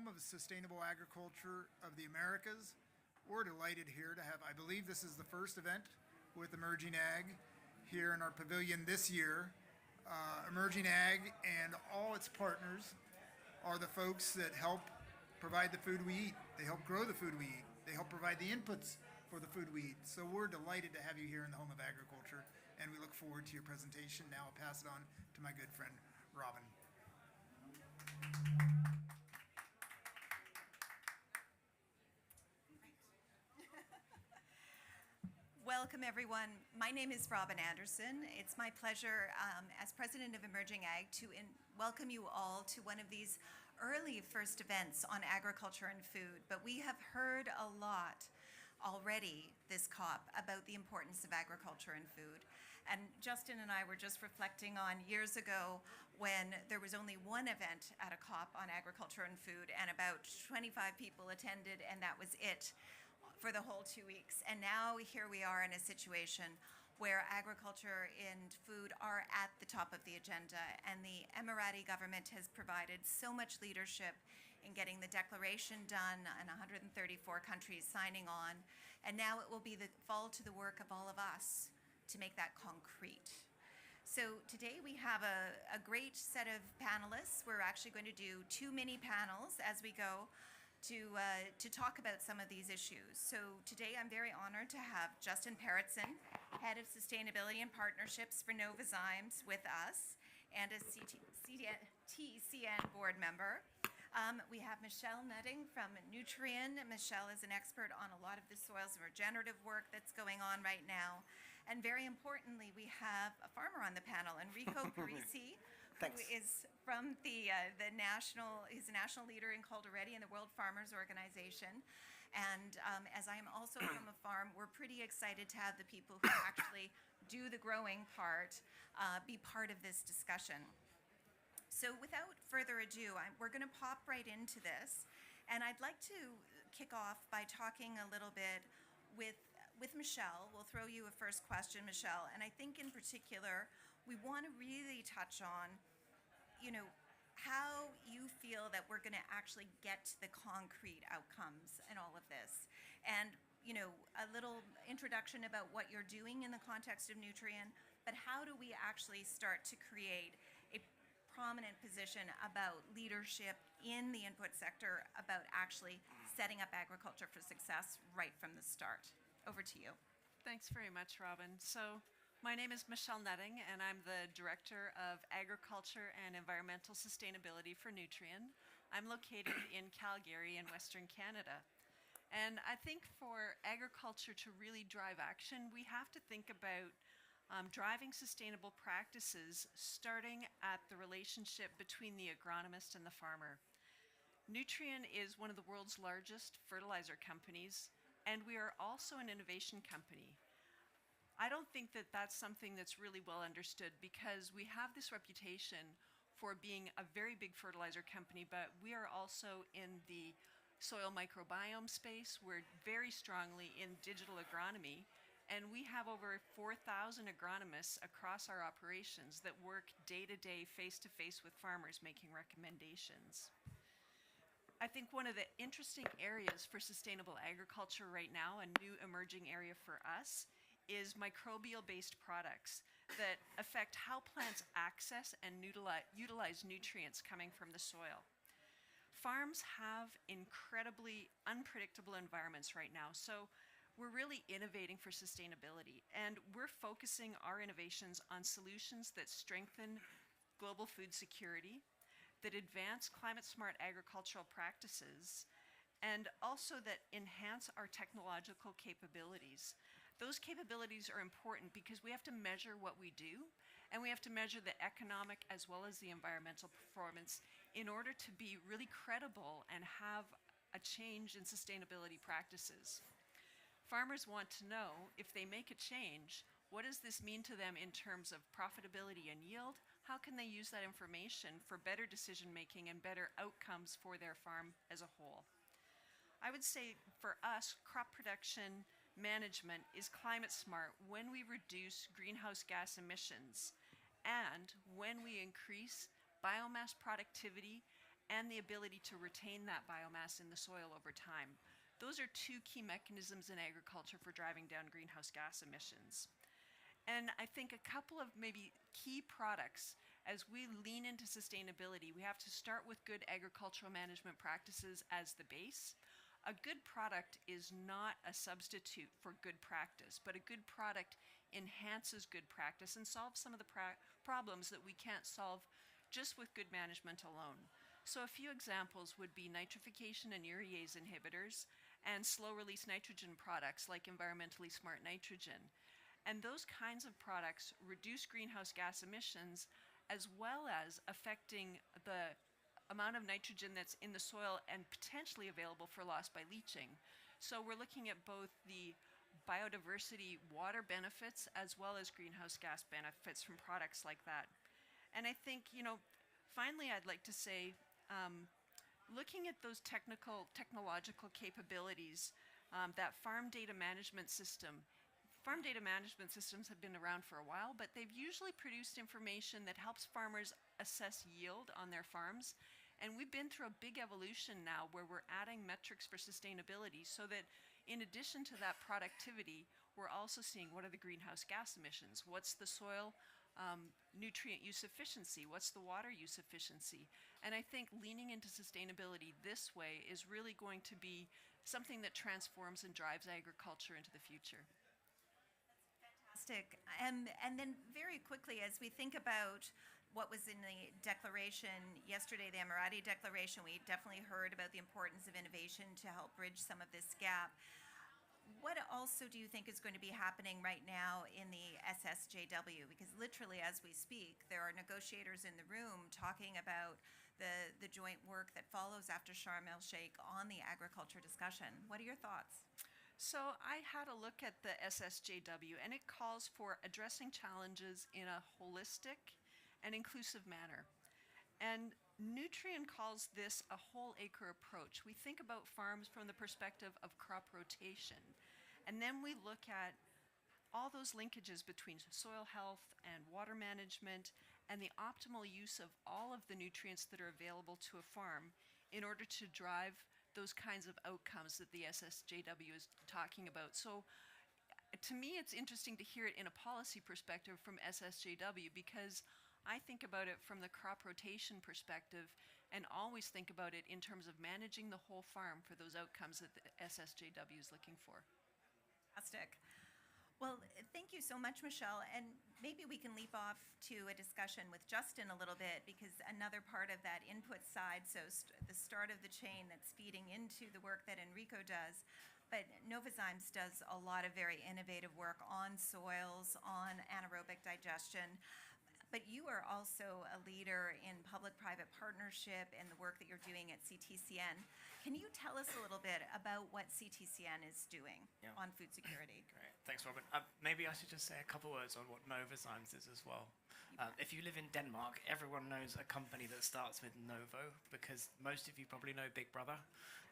home of sustainable agriculture of the Americas. We're delighted here to have, I believe this is the first event with Emerging Ag here in our pavilion this year. Emerging Ag and all its partners are the folks that help provide the food we eat. They help grow the food we eat. They help provide the inputs for the food we eat. So we're delighted to have you here in the home of agriculture, and we look forward to your presentation. Now I'll pass it on to my good friend, Robin. Welcome, everyone. My name is Robin Anderson. It's my pleasure as president of Emerging Ag to welcome you all to one of these early first events on agriculture and food. But we have heard a lot already this COP about the importance of agriculture and food. And Justin and I were just reflecting on years ago when there was only one event at a COP on agriculture and food, and about 25 people attended, and that was it for the whole 2 weeks. And now here we are in a situation where agriculture and food are at the top of the agenda, and the Emirati government has provided so much leadership in getting the declaration done and 134 countries signing on, and now it will fall to the work of all of us to make that concrete. So today we have a great set of panelists. We're actually going to do 2 mini panels as we go to talk about some of these issues. So today I'm very honored to have Justin Peretson, Head of Sustainability and Partnerships for Novozymes, with us, and a TCN board member. We have Michelle Nutting from Nutrien. Michelle is an expert on a lot of the soils and regenerative work that's going on right now. And very importantly, we have a farmer on the panel, Enrico Parisi, who is from he's a national leader in Calderetti and the World Farmers Organization. And as I am also from a farm, we're pretty excited to have the people who actually do the growing part be part of this discussion. So without further ado, we're going to pop right into this. And I'd like to kick off by talking a little bit with Michelle. We'll throw you a first question, Michelle. And I think in particular, we want to really touch on, how you feel that we're going to actually get to the concrete outcomes in all of this. And, a little introduction about what you're doing in the context of Nutrien, but how do we actually start to create a prominent position about leadership in the input sector, about actually setting up agriculture for success right from the start. Over to you. Thanks very much, Robin. So my name is Michelle Nutting, and I'm the Director of Agriculture and Environmental Sustainability for Nutrien. I'm located in Calgary in Western Canada. And I think for agriculture to really drive action, we have to think about driving sustainable practices, starting at the relationship between the agronomist and the farmer. Nutrien is one of the world's largest fertilizer companies, and we are also an innovation company. I don't think that that's something that's really well understood, because we have this reputation for being a very big fertilizer company, but we are also in the soil microbiome space. We're very strongly in digital agronomy, and we have over 4,000 agronomists across our operations that work day-to-day, face-to-face with farmers making recommendations. I think one of the interesting areas for sustainable agriculture right now, a new emerging area for us, is microbial-based products that affect how plants access and utilize nutrients coming from the soil. Farms have incredibly unpredictable environments right now, so we're really innovating for sustainability, and we're focusing our innovations on solutions that strengthen global food security, that advance climate-smart agricultural practices, and also that enhance our technological capabilities. Those capabilities are important because we have to measure what we do, and we have to measure the economic as well as the environmental performance in order to be really credible and have a change in sustainability practices. Farmers want to know, if they make a change, what does this mean to them in terms of profitability and yield? How can they use that information for better decision making and better outcomes for their farm as a whole? I would say for us, crop production management is climate smart when we reduce greenhouse gas emissions and when we increase biomass productivity and the ability to retain that biomass in the soil over time. Those are two key mechanisms in agriculture for driving down greenhouse gas emissions. And I think a couple of maybe key products as we lean into sustainability, we have to start with good agricultural management practices as the base. A good product is not a substitute for good practice, but a good product enhances good practice and solves some of the problems that we can't solve just with good management alone. So a few examples would be nitrification and urease inhibitors and slow-release nitrogen products like environmentally smart nitrogen. And those kinds of products reduce greenhouse gas emissions as well as affecting the amount of nitrogen that's in the soil and potentially available for loss by leaching. So we're looking at both the biodiversity water benefits as well as greenhouse gas benefits from products like that. And I think, finally I'd like to say, looking at those technological capabilities, that farm data management system. Farm data management systems have been around for a while, but they've usually produced information that helps farmers assess yield on their farms. And we've been through a big evolution now where we're adding metrics for sustainability so that in addition to that productivity, we're also seeing what are the greenhouse gas emissions, what's the soil nutrient use efficiency, what's the water use efficiency. And I think leaning into sustainability this way is really going to be something that transforms and drives agriculture into the future. Fantastic. And then very quickly, as we think about what was in the declaration yesterday, the Emirati Declaration, we definitely heard about the importance of innovation to help bridge some of this gap. What also do you think is going to be happening right now in the SSJW? Because literally as we speak, there are negotiators in the room talking about the joint work that follows after Sharm el-Sheikh on the agriculture discussion. What are your thoughts? So I had a look at the SSJW, and it calls for addressing challenges in a holistic and inclusive manner. And Nutrien calls this a whole acre approach. We think about farms from the perspective of crop rotation, and then we look at all those linkages between soil health and water management and the optimal use of all of the nutrients that are available to a farm in order to drive those kinds of outcomes that the SSJW is talking about. So to me, it's interesting to hear it in a policy perspective from SSJW because I think about it from the crop rotation perspective and always think about it in terms of managing the whole farm for those outcomes that the SSJW is looking for. Fantastic. Well, thank you so much, Michelle. And maybe we can leap off to a discussion with Justin a little bit because another part of that input side, so the start of the chain that's feeding into the work that Enrico does, but Novozymes does a lot of very innovative work on soils, on anaerobic digestion. But you are also a leader in public-private partnership and the work that you're doing at CTCN. Can you tell us a little bit about what CTCN is doing on food security? Great. Thanks, Robin. Maybe I should just say a couple words on what Novozymes is as well. If you live in Denmark, everyone knows a company that starts with Novo because most of you probably know Big Brother.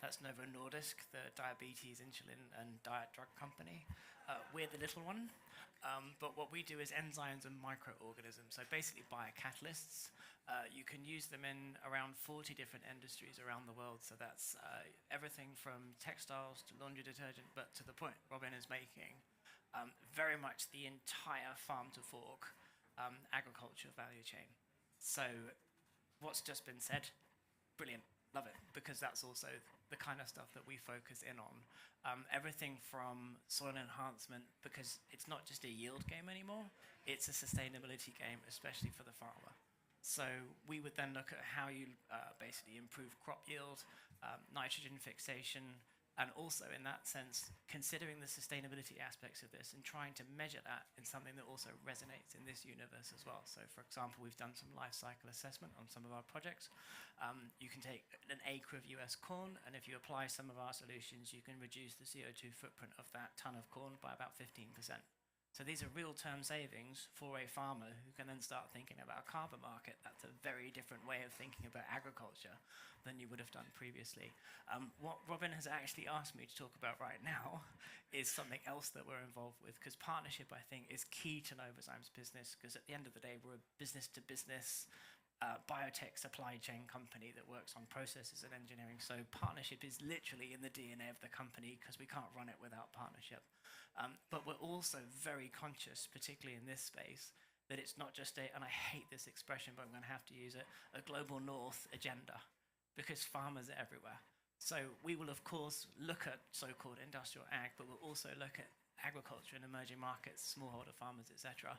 That's Novo Nordisk, the diabetes, insulin, and diet drug company. We're the little one. But what we do is enzymes and microorganisms, so basically biocatalysts. You can use them in around 40 different industries around the world, so that's everything from textiles to laundry detergent, but to the point Robin is making, very much the entire farm to fork agriculture value chain. So what's just been said, brilliant, love it, because that's also the kind of stuff that we focus in on. Everything from soil enhancement, because it's not just a yield game anymore, it's a sustainability game, especially for the farmer. So we would then look at how you basically improve crop yield, nitrogen fixation, and also in that sense, considering the sustainability aspects of this and trying to measure that in something that also resonates in this universe as well. So for example, we've done some life cycle assessment on some of our projects. You can take an acre of US corn, and if you apply some of our solutions, you can reduce the CO2 footprint of that ton of corn by about 15%. So these are real-term savings for a farmer who can then start thinking about a carbon market. That's a very different way of thinking about agriculture than you would have done previously. What Robin has actually asked me to talk about right now is something else that we're involved with, because partnership, I think, is key to Novozymes business, because at the end of the day, we're a business-to-business biotech supply chain company that works on processes and engineering. So partnership is literally in the DNA of the company because we can't run it without partnership. But we're also very conscious, particularly in this space, that it's not just and I hate this expression, but I'm going to have to use it, a global north agenda, because farmers are everywhere. So we will, of course, look at so-called industrial ag, but we'll also look at agriculture in emerging markets, smallholder farmers, etc.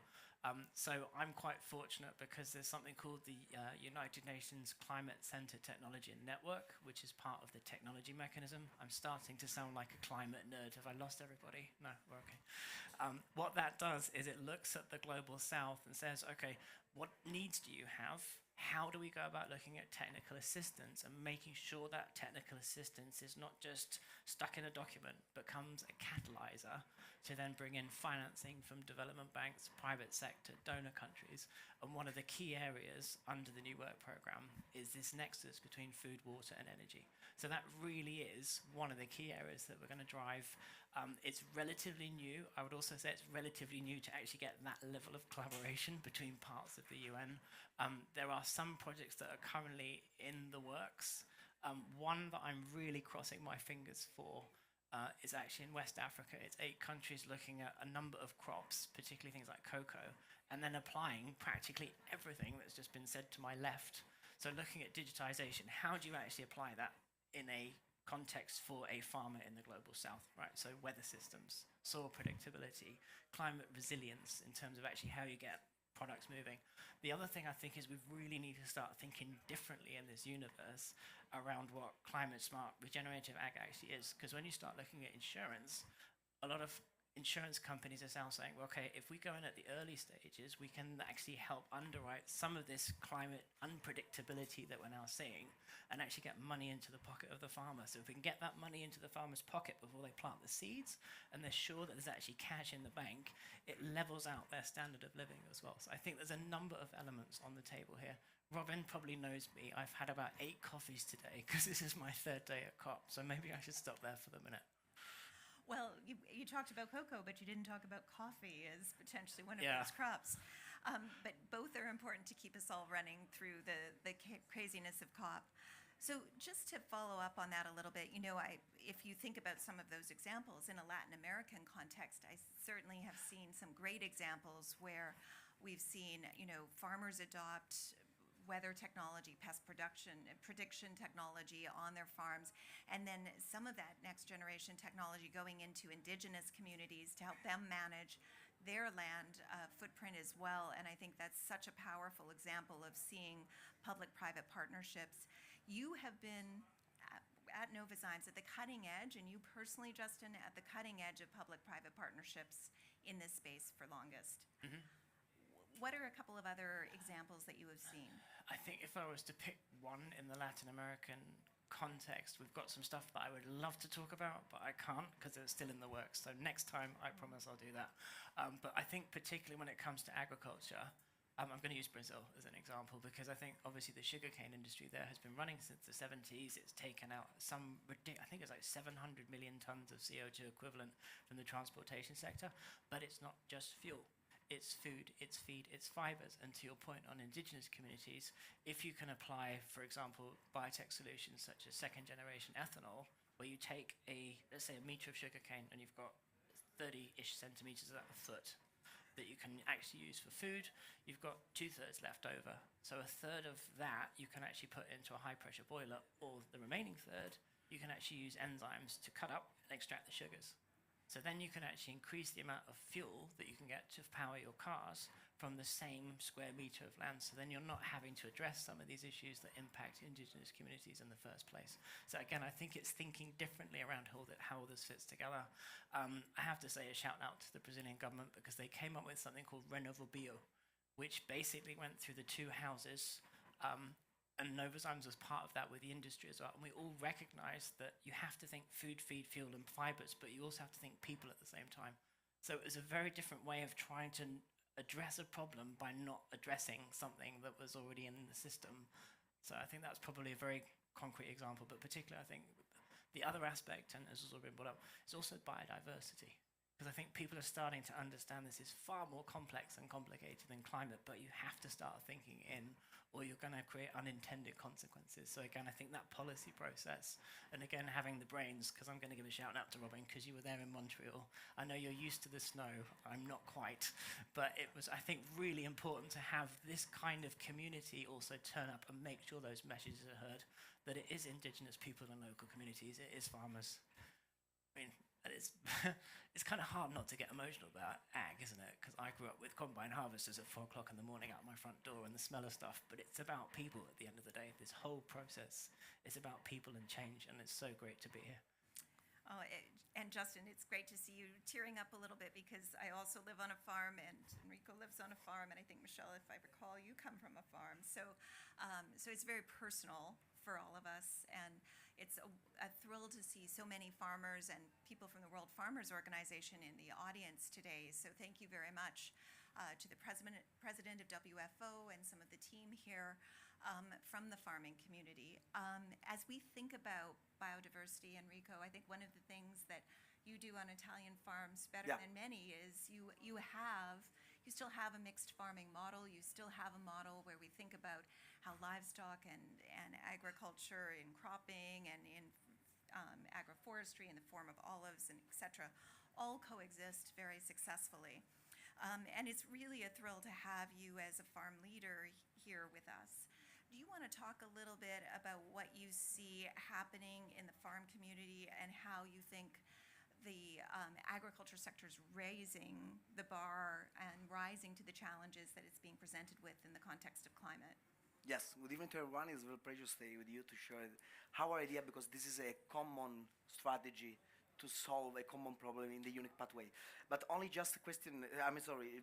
So I'm quite fortunate because there's something called the United Nations Climate Center Technology and Network, which is part of the technology mechanism. I'm starting to sound like a climate nerd. Have I lost everybody? No, we're okay. What that does is it looks at the global south and says, okay, what needs do you have? How do we go about looking at technical assistance and making sure that technical assistance is not just stuck in a document, but becomes a catalyzer to then bring in financing from development banks, private sector, donor countries. And one of the key areas under the New Work Programme is this nexus between food, water, and energy. So that really is one of the key areas that we're going to drive. It's relatively new. I would also say it's relatively new to actually get that level of collaboration between parts of the UN. There are some projects that are currently in the works. One that I'm really crossing my fingers for is actually in West Africa. It's 8 countries looking at a number of crops, particularly things like cocoa, and then applying practically everything that's just been said to my left. So looking at digitization, how do you actually apply that in a context for a farmer in the global south, right? So weather systems, soil predictability, climate resilience in terms of actually how you get products moving. The other thing I think is we really need to start thinking differently in this universe around what climate smart regenerative ag actually is. Because when you start looking at insurance, a lot of insurance companies are now saying, well, okay, if we go in at the early stages, we can actually help underwrite some of this climate unpredictability that we're now seeing and actually get money into the pocket of the farmer. So if we can get that money into the farmer's pocket before they plant the seeds and they're sure that there's actually cash in the bank, it levels out their standard of living as well. So I think there's a number of elements on the table here. Robin probably knows me. I've had about 8 coffees today because this is my 3rd day at COP. So maybe I should stop there for the minute. Well, you talked about cocoa, but you didn't talk about coffee as potentially one of Yeah. those crops. But both are important to keep us all running through the craziness of COP. So just to follow up on that a little bit, if you think about some of those examples in a Latin American context, I certainly have seen some great examples where we've seen, farmers adopt weather technology, pest prediction technology on their farms, and then some of that next generation technology going into indigenous communities to help them manage their land footprint as well. And I think that's such a powerful example of seeing public-private partnerships. You have been at Novozymes at the cutting edge, and you personally, Justin, at the cutting edge of public-private partnerships in this space for longest. Mm-hmm. What are a couple of other examples that you have seen? I think if I was to pick one in the Latin American context, we've got some stuff that I would love to talk about, but I can't because it's still in the works. So next time, I promise I'll do that. But I think particularly when it comes to agriculture, I'm going to use Brazil as an example because I think obviously the sugarcane industry there has been running since the 70s. It's taken out I think it's like 700 million tons of CO2 equivalent from the transportation sector, but it's not just fuel. It's food, it's feed, it's fibers. And to your point on indigenous communities, if you can apply, for example, biotech solutions such as 2nd generation ethanol, where you take let's say a meter of sugarcane and you've got 30-ish centimeters of that, a foot, that you can actually use for food, you've got 2/3 left over. So a third of that you can actually put into a high pressure boiler, or the remaining third, you can actually use enzymes to cut up and extract the sugars. So then you can actually increase the amount of fuel that you can get to power your cars from the same square meter of land. So then you're not having to address some of these issues that impact indigenous communities in the first place. So again, I think it's thinking differently around how all this fits together. I have to say a shout out to the Brazilian government because they came up with something called Renovo Bio, which basically went through the 2 houses. And Novozymes was part of that with the industry as well. And we all recognize that you have to think food, feed, fuel, and fibers, but you also have to think people at the same time. So it was a very different way of trying to address a problem by not addressing something that was already in the system. So I think that's probably a very concrete example, but particularly I think the other aspect, and as has already been brought up, is also biodiversity. Because I think people are starting to understand this is far more complex and complicated than climate, but you have to start thinking in or you're going to create unintended consequences. So again, I think that policy process, and again, having the brains, because I'm going to give a shout out to Robin, because you were there in Montreal. I know you're used to the snow. I'm not quite. But it was, I think, really important to have this kind of community also turn up and make sure those messages are heard, that it is Indigenous people and local communities, it is farmers. I mean, it's, it's kind of hard not to get emotional about ag, isn't it? Because I grew up with combine harvesters at 4 o'clock in the morning out my front door and the smell of stuff, but it's about people at the end of the day. This whole process is about people and change, and it's so great to be here. Oh, and Justin, it's great to see you tearing up a little bit because I also live on a farm and Enrico lives on a farm, and I think, Michelle, if I recall, you come from a farm. So it's very personal for all of us, and it's a thrill to see so many farmers and people from the World Farmers Organization in the audience today. So thank you very much to the president of WFO and some of the team here from the farming community. As we think about biodiversity, Enrico, I think one of the things that you do on Italian farms better than many is you still have a mixed farming model. You still have a model where we think about how livestock and agriculture and cropping and in agroforestry in the form of olives and et cetera all coexist very successfully. And it's really a thrill to have you as a farm leader here with us. Do you want to talk a little bit about what you see happening in the farm community and how you think the agriculture sector is raising the bar and rising to the challenges that it's being presented with in the context of climate? Yes, good evening to everyone. It's a real pleasure to stay with you to share our idea, because this is a common strategy to solve a common problem in the unique pathway. But only just a question,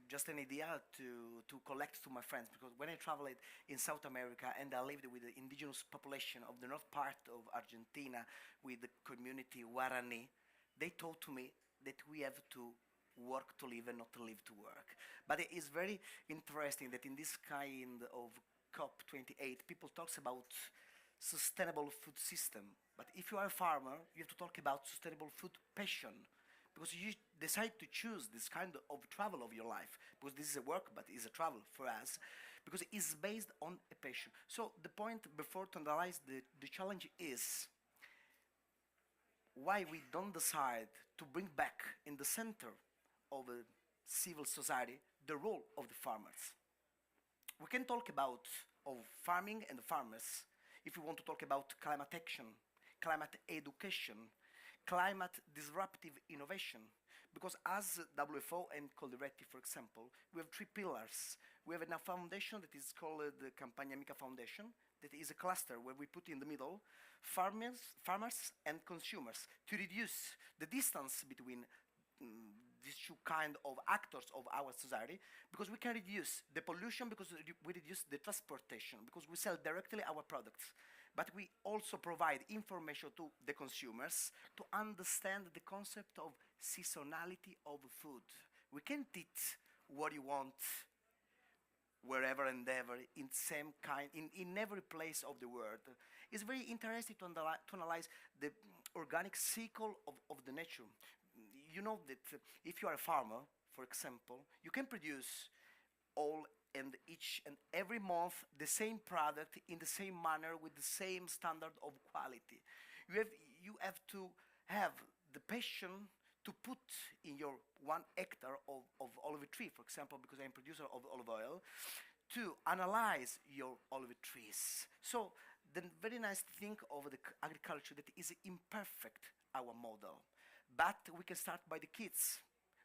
just an idea to collect to my friends, because when I traveled in South America and I lived with the indigenous population of the north part of Argentina with the community Guarani, they told to me that we have to work to live and not to live to work. But it is very interesting that in this kind of COP28, people talks about sustainable food system. But if you are a farmer, you have to talk about sustainable food passion, because you decide to choose this kind of travel of your life, because this is a work, but it's a travel for us, because it's based on a passion. So the point before to analyze the challenge is why we don't decide to bring back in the center of a civil society the role of the farmers. We can talk about farming and the farmers if we want to talk about climate action, climate education, climate disruptive innovation. Because as WFO and Coldiretti, for example, we have 3 pillars. We have a foundation that is called the Campagna Amica Foundation, that is a cluster where we put in the middle farmers and consumers to reduce the distance between these 2 kind of actors of our society, because we can reduce the pollution, because we reduce the transportation, because we sell directly our products. But we also provide information to the consumers to understand the concept of seasonality of food. We can't eat what you want wherever and ever, in same kind, in every place of the world. It's very interesting to analyze the organic cycle of the nature. You know that if you are a farmer, for example, you can produce all and each and every month the same product in the same manner with the same standard of quality. You have to have the passion to put in your 1 hectare of olive tree, for example, because I'm a producer of olive oil, to analyze your olive trees. So the very nice thing of the agriculture that is imperfect, our model. But we can start by the kids.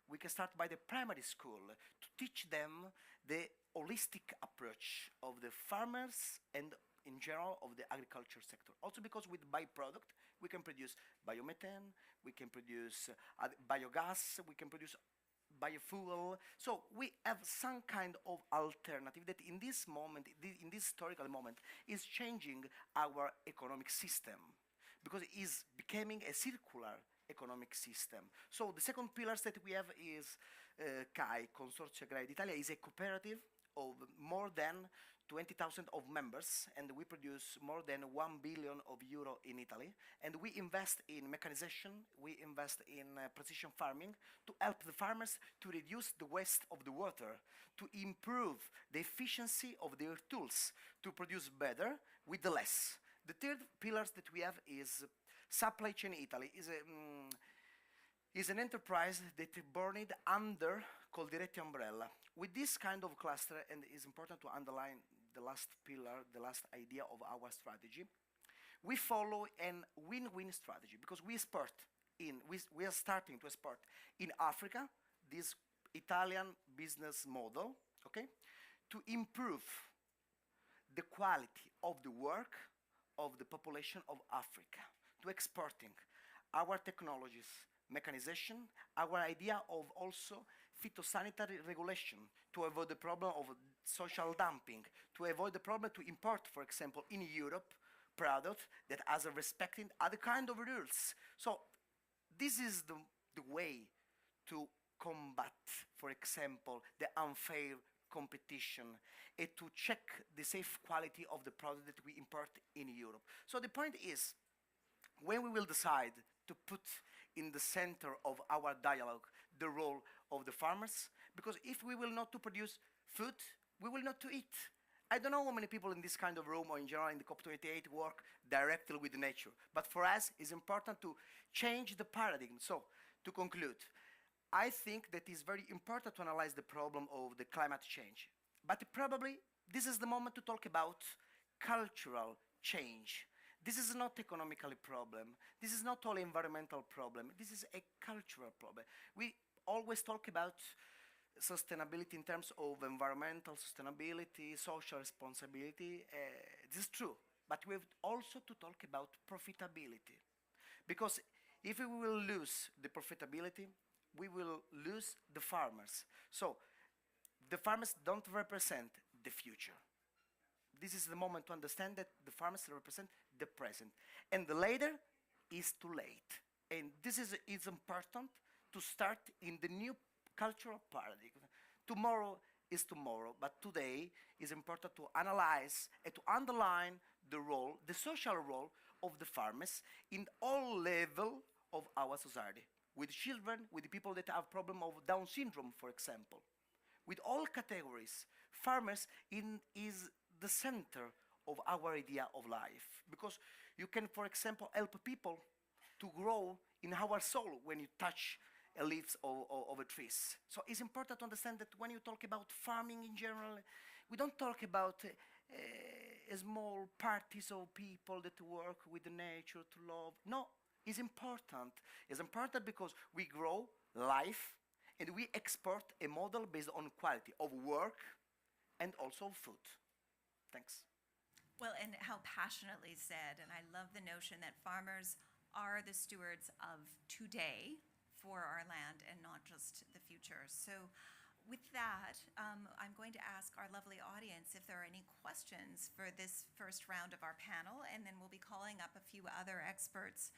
We can start by the primary school to teach them the holistic approach of the farmers and in general of the agriculture sector. Also because with byproduct, we can produce biomethane, we can produce biogas, we can produce biofuel. So we have some kind of alternative that in this moment, in this historical moment, is changing our economic system, because it is becoming a circular economic system. So the second pillars that we have is CAI, Consorzio Agrario d'Italia, is a cooperative of more than 20,000 of members, and we produce more than 1 billion of euro in Italy. And we invest in mechanization, we invest in precision farming to help the farmers to reduce the waste of the water, to improve the efficiency of their tools, to produce better with the less. The third pillars that we have is Supply Chain Italy. Is an enterprise that born under Coldiretti umbrella. With this kind of cluster, and it's important to underline the last pillar, the last idea of our strategy, we follow a win-win strategy because we are starting to export in Africa, this Italian business model, okay, to improve the quality of the work of the population of Africa, to exporting our technologies, mechanization, our idea of also phytosanitary regulation to avoid the problem of social dumping, to avoid the problem to import, for example, in Europe, product that are respecting other kind of rules. So this is the way to combat, for example, the unfair competition and to check the safe quality of the product that we import in Europe. So the point is, when we will decide to put in the center of our dialogue the role of the farmers, because if we will not to produce food, we will not to eat. I don't know how many people in this kind of room or in general in the COP28 work directly with nature, but for us it's important to change the paradigm. So, to conclude, I think that it's very important to analyze the problem of the climate change, but probably this is the moment to talk about cultural change. This is not economically problem. This is not only environmental problem. This is a cultural problem. We always talk about sustainability in terms of environmental sustainability, social responsibility. This is true, but we have also to talk about profitability. Because if we will lose the profitability, we will lose the farmers. So the farmers don't represent the future. This is the moment to understand that the farmers represent the present. And the later is too late. And this is it's important to start in the new cultural paradigm. Tomorrow is tomorrow, but today is important to analyze and to underline the role, the social role of the farmers in all level of our society. With children, with the people that have problem of Down syndrome, for example. With all categories, farmers is the center of our idea of life. Because you can, for example, help people to grow in our soul when you touch leaves of a trees. So it's important to understand that when you talk about farming in general, we don't talk about small parties of people that work with the nature to love. No, it's important. It's important because we grow life and we export a model based on quality of work and also food. Thanks. Well, and how passionately said, and I love the notion that farmers are the stewards of today for our land and not just the future. So with that, I'm going to ask our lovely audience if there are any questions for this first round of our panel, and then we'll be calling up a few other experts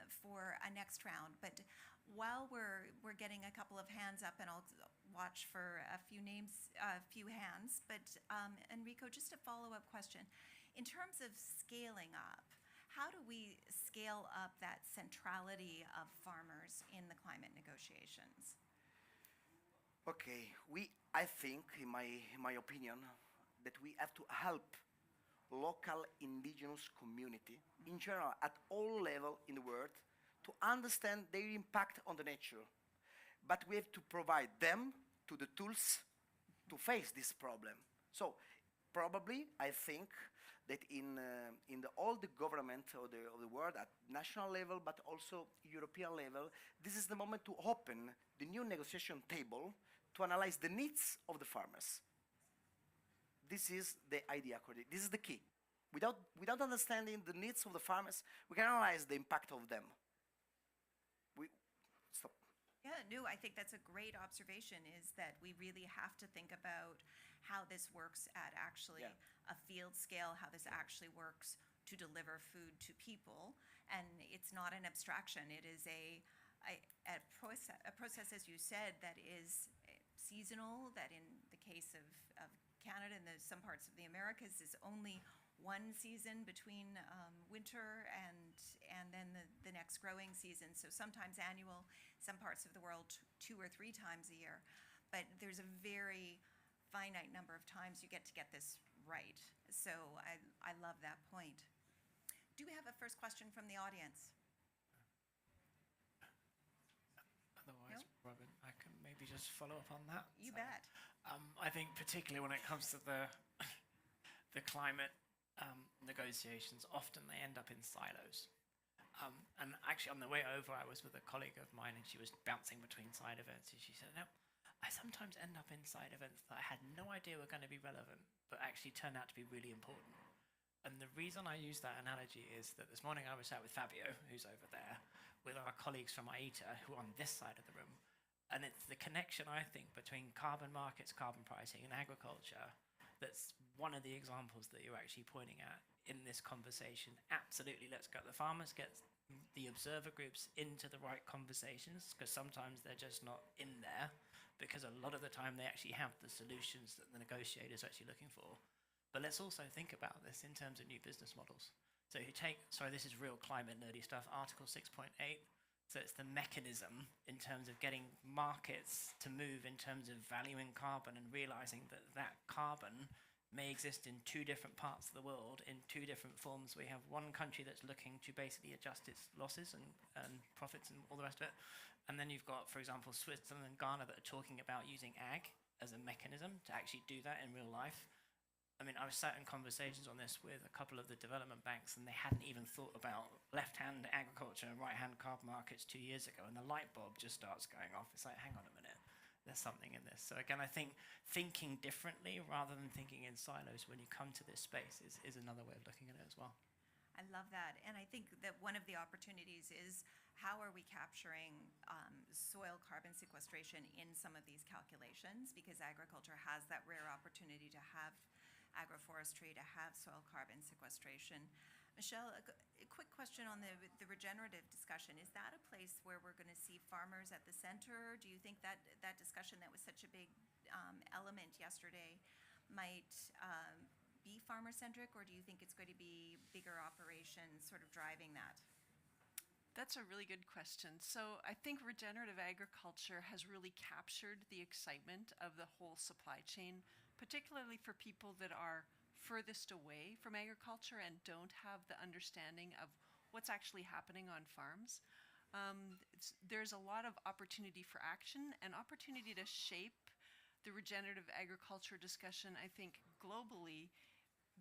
for a next round. But while we're getting a couple of hands up, and I'll watch for a few names, a few hands, but Enrico, just a follow-up question. In terms of scaling up, how do we scale up that centrality of farmers in the climate negotiations? Okay, I think, in my opinion, that we have to help local indigenous community, in general, at all levels in the world, to understand their impact on the nature. But we have to provide them to the tools to face this problem. So, probably, I think that in all the government of the world, at national level, but also European level, this is the moment to open the new negotiation table to analyze the needs of the farmers. This is the idea, this is the key. Without understanding the needs of the farmers, we can analyze the impact of them. Stop. Yeah, no, I think that's a great observation, is that we really have to think about how this works at actually a field scale, how this actually works to deliver food to people. And it's not an abstraction. It is a process, as you said, that is seasonal, that in the case of Canada and some parts of the Americas is only one season between winter and then the next growing season. So sometimes annual, some parts of the world 2 or 3 times a year. But there's a very finite number of times you get this right. So I love that point. Do we have a first question from the audience? Otherwise, Robin, I can maybe just follow up on that. You bet. I think particularly when it comes to the climate negotiations, often they end up in silos. And actually, on the way over, I was with a colleague of mine, and she was bouncing between side events. And she said, "No, I sometimes end up in side events that I had no idea were going to be relevant, but actually turned out to be really important." And the reason I use that analogy is that this morning I was out with Fabio, who's over there, with our colleagues from IETA, who are on this side of the room. And it's the connection, I think, between carbon markets, carbon pricing, and agriculture that's one of the examples that you're actually pointing at in this conversation. Absolutely, let's get the farmers, get the observer groups into the right conversations, because sometimes they're just not in there, because a lot of the time they actually have the solutions that the negotiators are actually looking for. But let's also think about this in terms of new business models. So you take, sorry, this is real climate nerdy stuff, Article 6.8. So it's the mechanism in terms of getting markets to move in terms of valuing carbon and realizing that that carbon may exist in 2 different parts of the world in 2 different forms. We have one country that's looking to basically adjust its losses and profits and all the rest of it. And then you've got, for example, Switzerland and Ghana that are talking about using ag as a mechanism to actually do that in real life. I mean, I was sat in conversations on this with a couple of the development banks, and they hadn't even thought about left-hand agriculture and right-hand carbon markets 2 years ago, and the light bulb just starts going off. It's like, hang on a minute, there's something in this. So again, I think thinking differently rather than thinking in silos when you come to this space is another way of looking at it as well. I love that. And I think that one of the opportunities is how are we capturing soil carbon sequestration in some of these calculations, because agriculture has that rare opportunity to have agroforestry, to have soil carbon sequestration. Michelle, a quick question on the regenerative discussion. Is that a place where we're going to see farmers at the center? Do you think that that discussion that was such a big element yesterday might be farmer-centric, or do you think it's going to be bigger operations sort of driving that? That's a really good question. So I think regenerative agriculture has really captured the excitement of the whole supply chain, particularly for people that are furthest away from agriculture and don't have the understanding of what's actually happening on farms. There's a lot of opportunity for action and opportunity to shape the regenerative agriculture discussion, I think, globally,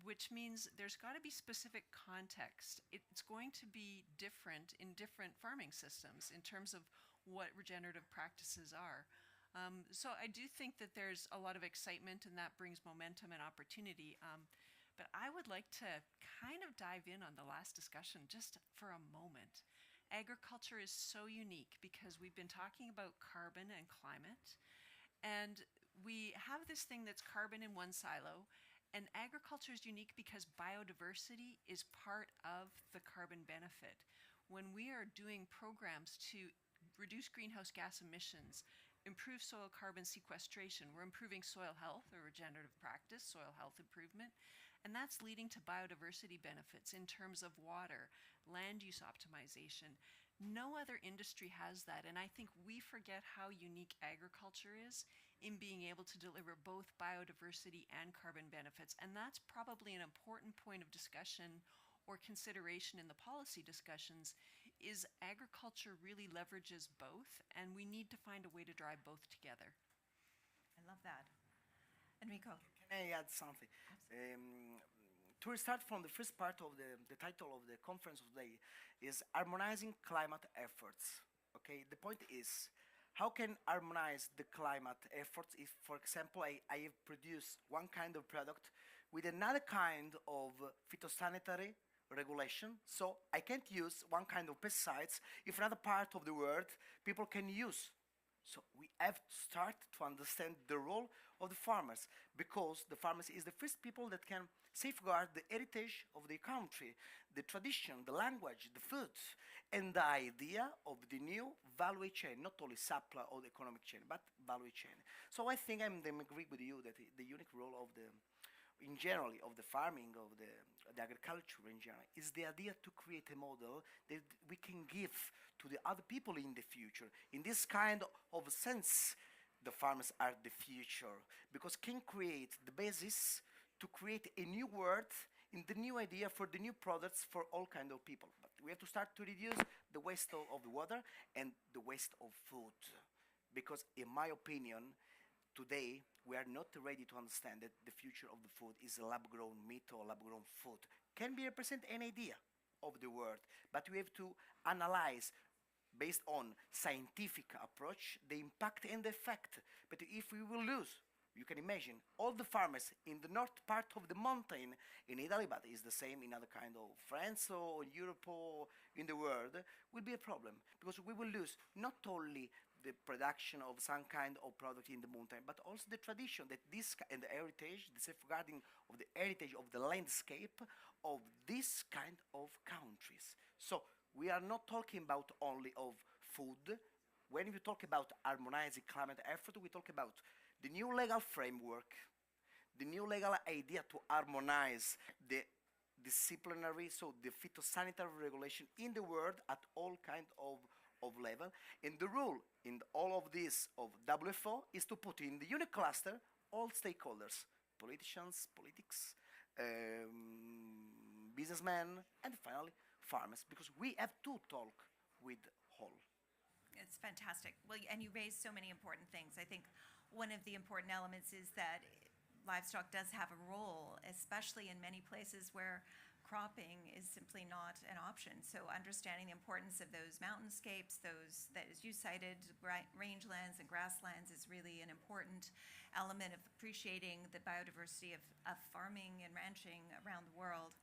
which means there's got to be specific context. It's going to be different in different farming systems in terms of what regenerative practices are. So I do think that there's a lot of excitement, and that brings momentum and opportunity. But I would like to kind of dive in on the last discussion just for a moment. Agriculture is so unique because we've been talking about carbon and climate, and we have this thing that's carbon in one silo, and agriculture is unique because biodiversity is part of the carbon benefit. When we are doing programs to reduce greenhouse gas emissions, improve soil carbon sequestration, we're improving soil health, a regenerative practice, soil health improvement, and that's leading to biodiversity benefits in terms of water, land use optimization. No other industry has that, and I think we forget how unique agriculture is in being able to deliver both biodiversity and carbon benefits, and that's probably an important point of discussion or consideration in the policy discussions. Is agriculture really leverages both, and we need to find a way to drive both together. I love that. Enrico. Can I add something? To start from the first part of the title of the conference today is Harmonizing Climate Efforts. Okay, the point is, how can harmonize the climate efforts if, for example, I have produced one kind of product with another kind of phytosanitary regulation, so I can't use one kind of pesticides if another part of the world people can use. So we have to start to understand the role of the farmers, because the farmers is the first people that can safeguard the heritage of the country, the tradition, the language, the food. and the idea of the new value chain, not only supply or the economic chain, but value chain. So I think I'm agree with you that the unique role of the, in generally, of the farming, of the agriculture in general, is the idea to create a model that we can give to the other people in the future. In this kind of sense, the farmers are the future, because can create the basis to create a new world in the new idea for the new products for all kind of people. But we have to start to reduce the waste of the water and the waste of food, because in my opinion, today we are not ready to understand that the future of the food is lab-grown meat or lab-grown food. Can be represent an idea of the world, but we have to analyze based on scientific approach the impact and the effect. But if we will lose, you can imagine all the farmers in the north part of the mountain in Italy, but it's the same in other kind of France or Europe or in the world, will be a problem, because we will lose not only the production of some kind of product in the mountain, but also the tradition that this and the heritage, the safeguarding of the heritage of the landscape of this kind of countries. So we are not talking about only of food. When we talk about harmonizing climate effort, we talk about the new legal framework, the new legal idea to harmonize the disciplinary, so the phytosanitary regulation in the world at all kind of level. And the rule in all of this of WFO is to put in the unit cluster all stakeholders, politicians, politics, businessmen, and finally farmers, because we have to talk with all. It's fantastic. Well, and you raised so many important things. I think one of the important elements is that livestock does have a role, especially in many places where cropping is simply not an option. So understanding the importance of those mountainscapes, those that, as you cited, rangelands and grasslands, is really an important element of appreciating the biodiversity of farming and ranching around the world,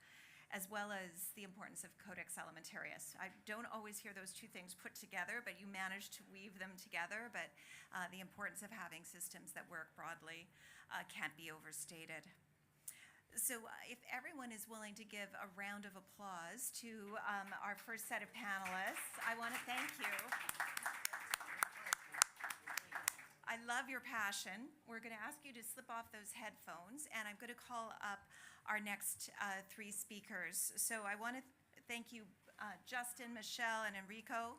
as well as the importance of Codex Alimentarius. I don't always hear those two things put together, but you managed to weave them together. But the importance of having systems that work broadly can't be overstated. So if everyone is willing to give a round of applause to our first set of panelists, I want to thank you. I love your passion. We're going to ask you to slip off those headphones, and I'm going to call up our next three speakers. So I want to thank you, Justin, Michelle, and Enrico,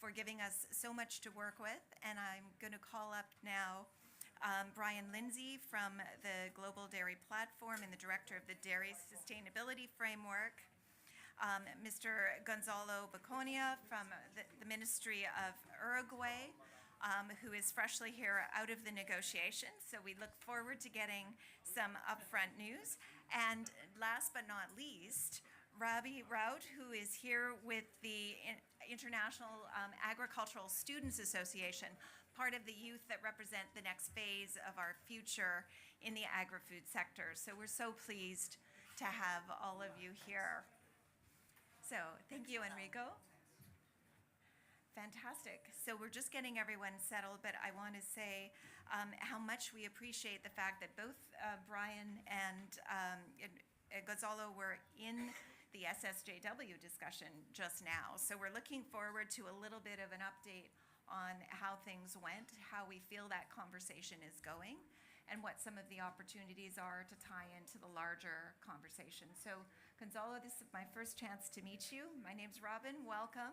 for giving us so much to work with. And I'm going to call up now Brian Lindsay from the Global Dairy Platform and the director of the Dairy Sustainability Framework, Mr. Gonzalo Baconia from the Ministry of Uruguay, who is freshly here out of the negotiations. So we look forward to getting some upfront news. And last but not least, Rabi Raut, who is here with the International Agricultural Students Association, part of the youth that represent the next phase of our future in the agri-food sector. So we're so pleased to have all of you here. So thank you, Enrico. Fantastic. So we're just getting everyone settled, but I want to say how much we appreciate the fact that both Brian and Gonzalo were in the SSJW discussion just now. So we're looking forward to a little bit of an update on how things went, how we feel that conversation is going, and what some of the opportunities are to tie into the larger conversation. So Gonzalo, this is my first chance to meet you. My name's Robin, welcome.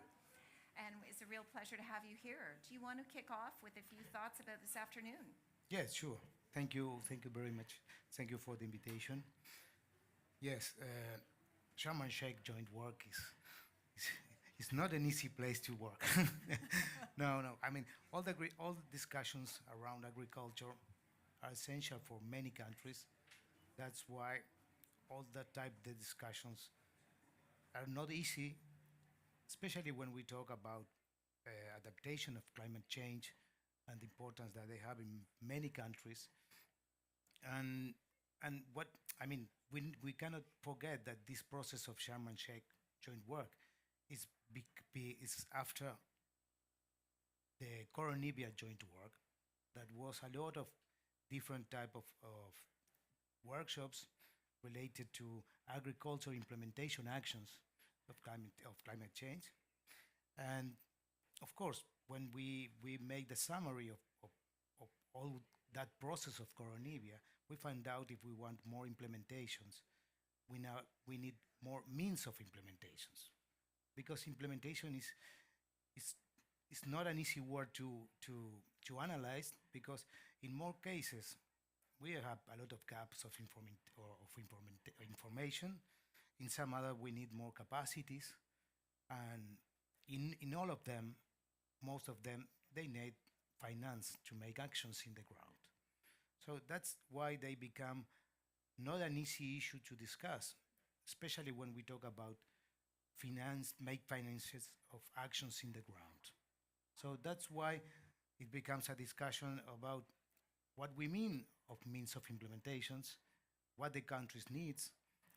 And it's a real pleasure to have you here. Do you want to kick off with a few thoughts about this afternoon? Yes, sure. Thank you very much. Thank you for the invitation. Yes, Sharm el Sheikh joint work is not an easy place to work. No. I mean, all the discussions around agriculture are essential for many countries. That's why all that type of discussions are not easy, especially when we talk about adaptation of climate change and the importance that they have in many countries. And what I mean, we cannot forget that this process of Sharm el Sheikh joint work is after the Coronibia joint work. That was a lot of different type of workshops related to agriculture implementation actions of climate change. And of course, when we make the summary of all that process of Coronivia, we find out if we want more implementations, we need more means of implementations, because implementation is is not an easy word to analyze, because in more cases we have a lot of gaps of information. In some other, we need more capacities, and in all of them, most of them, they need finance to make actions in the ground. So that's why they become not an easy issue to discuss, especially when we talk about make finances of actions in the ground. So that's why it becomes a discussion about what we mean of means of implementations, what the countries needs,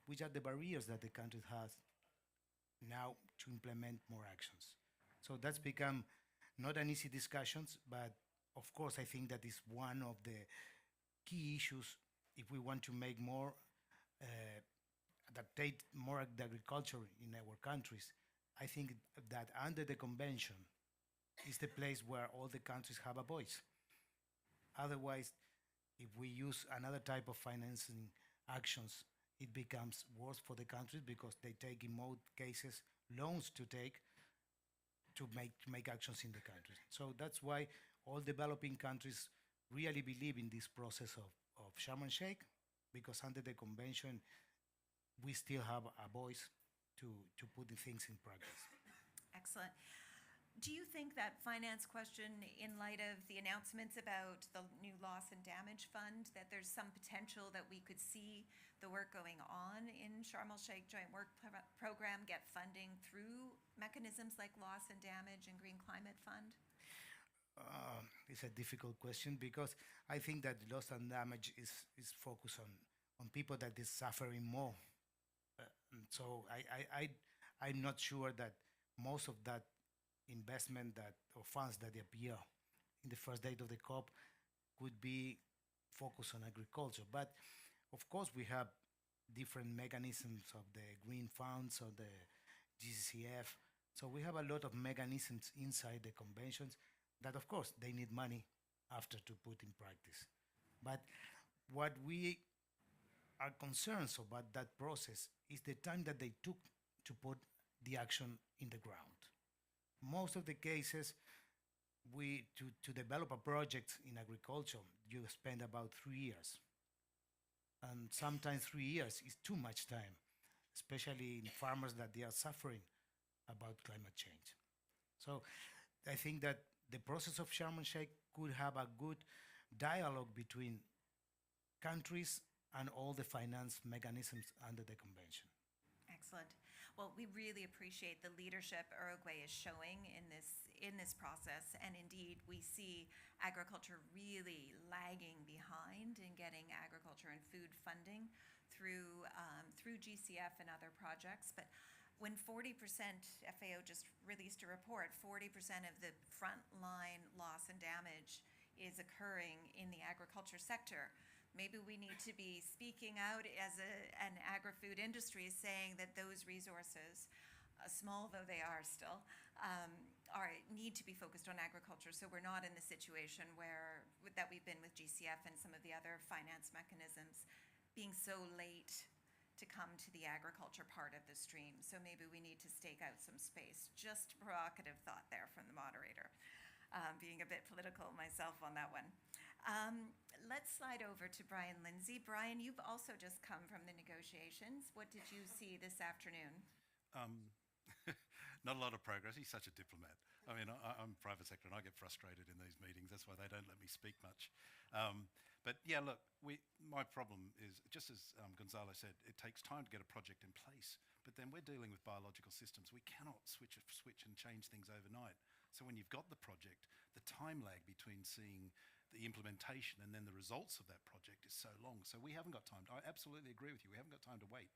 which are the barriers that the country has now to implement more actions. So that's become not an easy discussions, but of course I think that is one of the key issues if we want to make more adaptate more the agriculture in our countries. I think that under the convention is the place where all the countries have a voice. Otherwise, if we use another type of financing actions, it becomes worse for the countries because they take in most cases loans to make actions in the countries. So that's why all developing countries really believe in this process of Sharm el Sheikh, because under the convention we still have a voice to put the things in practice. Excellent. Do you think that finance question, in light of the announcements about the new loss and damage fund, that there's some potential that we could see the work going on in Sharm el Sheikh Joint Work Program get funding through mechanisms like loss and damage and Green Climate Fund? It's a difficult question because I think that loss and damage is focused on people that is suffering more. So I'm not sure that most of that investment that or funds that appear in the first date of the COP could be focused on agriculture. But of course, we have different mechanisms of the green funds or the GCF. So we have a lot of mechanisms inside the conventions that, of course, they need money after to put in practice. But what we are concerned about that process is the time that they took to put the action in the ground. Most of the cases, to develop a project in agriculture, you spend about 3 years. And sometimes 3 years is too much time, especially in farmers that they are suffering about climate change. So I think that the process of Sharm el Sheikh could have a good dialogue between countries and all the finance mechanisms under the convention. Excellent. Well, we really appreciate the leadership Uruguay is showing in this process, and indeed we see agriculture really lagging behind in getting agriculture and food funding through GCF and other projects. But when 40%, FAO just released a report, 40% of the frontline loss and damage is occurring in the agriculture sector. Maybe we need to be speaking out as an agri-food industry, saying that those resources, small though they are still, need to be focused on agriculture. So we're not in the situation that we've been with GCF and some of the other finance mechanisms being so late to come to the agriculture part of the stream. So maybe we need to stake out some space. Just a provocative thought there from the moderator, being a bit political myself on that one. Let's slide over to Brian Lindsay. Brian, you've also just come from the negotiations. What did you see this afternoon? Not a lot of progress. He's such a diplomat. I mean, I'm private sector and I get frustrated in these meetings. That's why they don't let me speak much. But yeah, look, my problem is, just as Gonzalo said, it takes time to get a project in place. But then we're dealing with biological systems. We cannot switch and change things overnight. So when you've got the project, the time lag between seeing the implementation and then the results of that project is so long. So we haven't got time. I absolutely agree with you. We haven't got time to wait.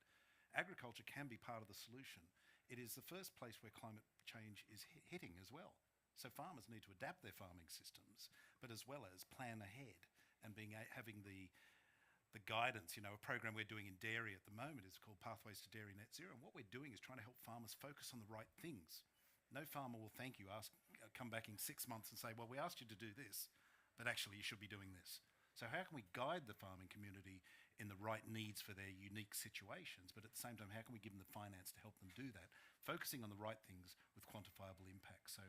Agriculture can be part of the solution. It is the first place where climate change is hitting as well. So farmers need to adapt their farming systems, but as well as plan ahead and having the guidance. You know, a program we're doing in dairy at the moment is called Pathways to Dairy Net Zero. And what we're doing is trying to help farmers focus on the right things. No farmer will thank you, come back in 6 months and say, well, we asked you to do this, but actually you should be doing this. So how can we guide the farming community in the right needs for their unique situations, but at the same time, how can we give them the finance to help them do that, focusing on the right things with quantifiable impact? So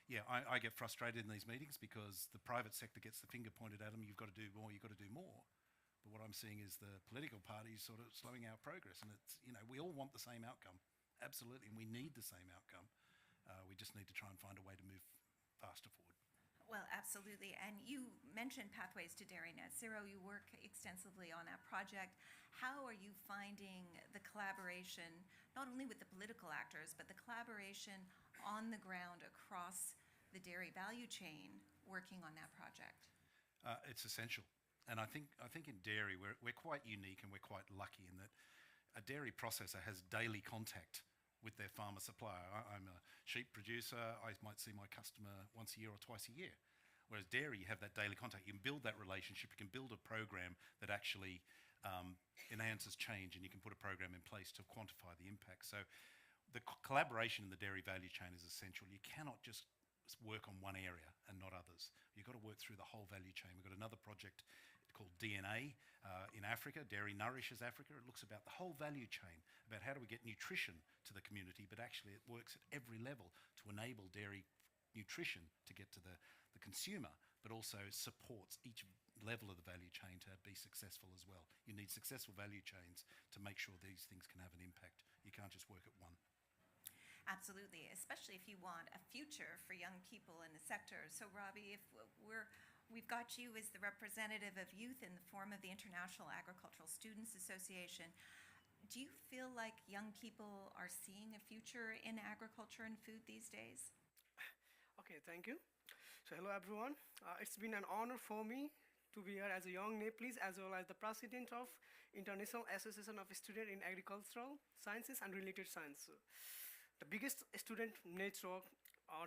yeah, I get frustrated in these meetings because the private sector gets the finger pointed at them, you've got to do more, you've got to do more. But what I'm seeing is the political parties sort of slowing our progress, and it's, you know, we all want the same outcome, absolutely, and we need the same outcome. We just need to try and find a way to move faster forward. Well, absolutely. And you mentioned Pathways to Dairy Net Zero. You work extensively on that project. How are you finding the collaboration, not only with the political actors, but the collaboration on the ground across the dairy value chain working on that project? It's essential. And I think in dairy, we're quite unique and we're quite lucky in that a dairy processor has daily contact with their farmer supplier. I'm a sheep producer, I might see my customer once a year or twice a year. Whereas dairy, you have that daily contact. You can build that relationship, you can build a program that actually enhances change, and you can put a program in place to quantify the impact. So the collaboration in the dairy value chain is essential. You cannot just work on one area and not others. You've got to work through the whole value chain. We've got another project called DNA in Africa. Dairy nourishes Africa. It looks about the whole value chain, about how do we get nutrition to the community, but actually it works at every level to enable dairy nutrition to get to the consumer, but also supports each level of the value chain to be successful as well. You need successful value chains to make sure these things can have an impact. You can't just work at one. Absolutely, especially if you want a future for young people in the sector. So Robbie, if we've got you as the representative of youth in the form of the International Agricultural Students Association, do you feel like young people are seeing a future in agriculture and food these days? Okay, thank you. So hello everyone. It's been an honor for me to be here as a young Nepalese as well as the president of International Association of Students in Agricultural Sciences and Related Science, the biggest student network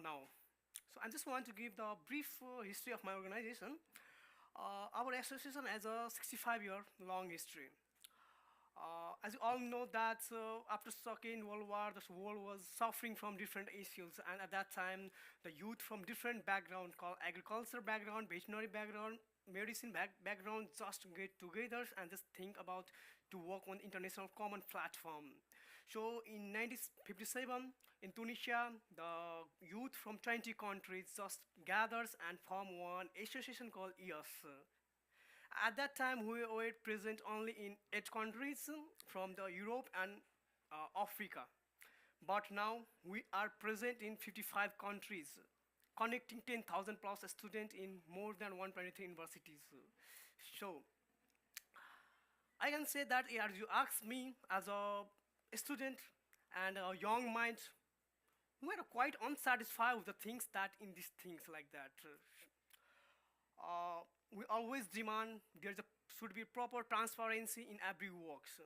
now. So I just want to give the brief history of my organization. Our association has a 65-year long history. As you all know that after Second World War, the world was suffering from different issues, and at that time, the youth from different backgrounds, called agriculture background, veterinary background, medicine background, just get together and just think about to work on international common platform. So in 1957, in Tunisia, the youth from 20 countries just gathers and form one association called EOS. At that time, we were present only in 8 countries from the Europe and Africa. But now we are present in 55 countries, connecting 10,000 plus students in more than 123 universities. So I can say that as you ask me as a student and a young mind, we are quite unsatisfied with the things that in these things like that. We always demand should be proper transparency in every work. So,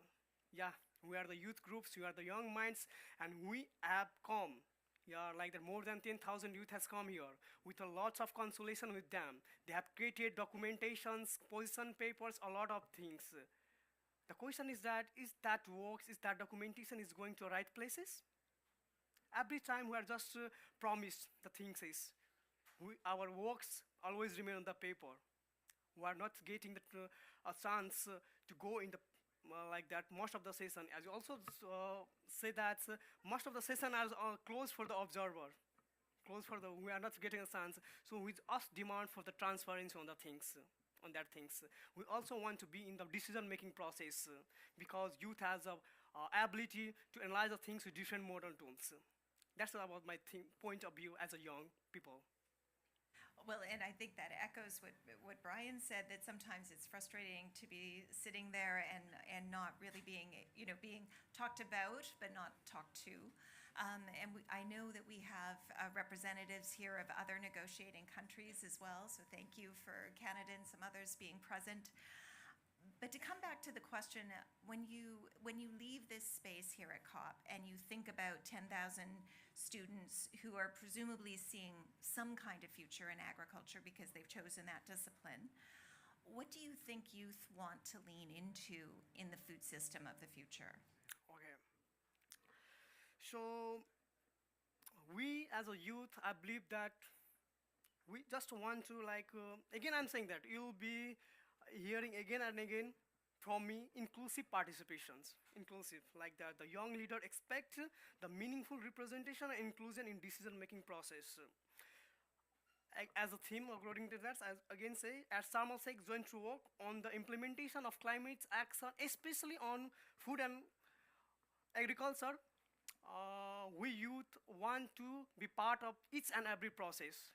yeah, we are the youth groups, we are the young minds, and we have come. Yeah, like that more than 10,000 youth has come here with a lot of consolation with them. They have created documentations, position papers, a lot of things. The question is that works, is that documentation is going to right places? Every time we are just promised the things is, our works always remain on the paper. We are not getting a chance to go in the like that most of the session. As you also say that most of the session are closed for the observer. We are not getting a chance. So with us demand for the transparency on the things, on that things. We also want to be in the decision-making process because youth has a ability to analyze the things with different modern tools. That's about my point of view as a young people. Well, and I think that echoes what Brian said, that sometimes it's frustrating to be sitting there and not really being talked about, but not talked to. I know that we have representatives here of other negotiating countries as well, so thank you for Canada and some others being present. But to come back to the question, when you leave this space here at COP and you think about 10,000 students who are presumably seeing some kind of future in agriculture because they've chosen that discipline, what do you think youth want to lean into in the food system of the future? Okay. So we as a youth, I believe that we just want to again I'm saying that you'll be hearing again and again from me inclusive participations, inclusive like that the young leader expect the meaningful representation and inclusion in decision making process. As a theme according to that, I again say at Sarmalsek join to work on the implementation of climate action, especially on food and agriculture. We youth want to be part of each and every process.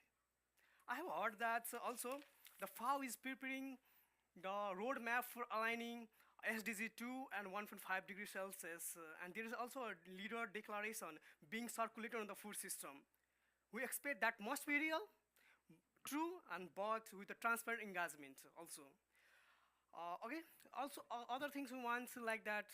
I have heard that also the FAO is preparing the roadmap for aligning SDG 2 and 1.5 degrees Celsius, and there is also a leader declaration being circulated on the food system. We expect that must be real, true, and but with a transparent engagement also. Okay, also other things we want like that.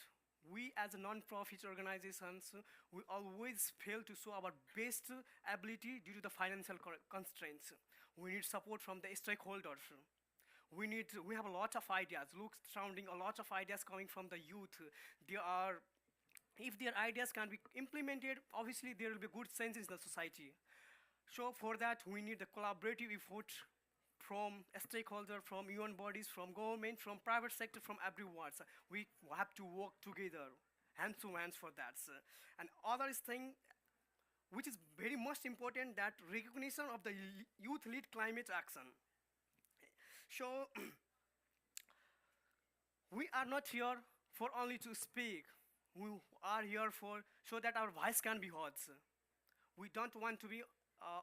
We as a non-profit organizations, we always fail to show our best ability due to the financial constraints. We need support from the stakeholders. We have a lot of ideas, look surrounding a lot of ideas coming from the youth. There are, if their ideas can be implemented, obviously there will be good sense in the society. So for that, we need the collaborative effort from a stakeholder, from UN bodies, from government, from private sector, from everyone. So we have to work together, hands to hands for that. And other thing, which is very much important, that recognition of the youth-led climate action. So we are not here for only to speak. We are here for so that our voice can be heard. We don't want to be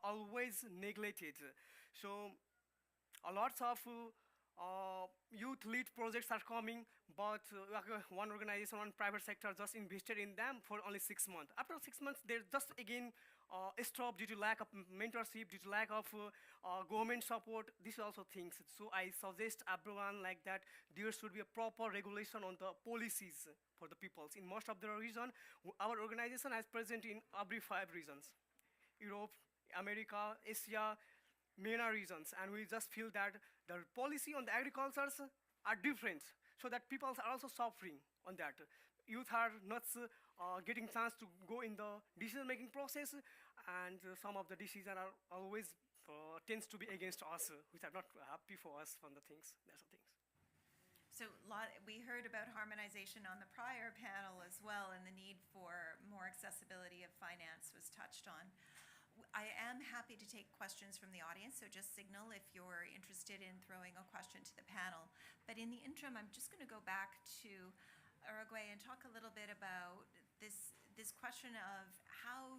always neglected. So a lot of youth-led projects are coming, but one organization, one private sector just invested in them for only 6 months. After 6 months, they just again stop due to lack of mentorship, due to lack of government support. These are also things. So I suggest everyone like that there should be a proper regulation on the policies for the peoples. In most of the region, our organization is present in every 5 regions: Europe, America, Asia, MENA regions, and we just feel that the policy on the agricultures are different, so that people are also suffering on that. Youth are not getting chance to go in the decision-making process, and some of the decisions are always tends to be against us, which are not happy for us from the things. That's the things. So we heard about harmonization on the prior panel as well, and the need for more accessibility of finance was touched on. I am happy to take questions from the audience, so just signal if you're interested in throwing a question to the panel. But in the interim, I'm just going to go back to Uruguay and talk a little bit about this question of how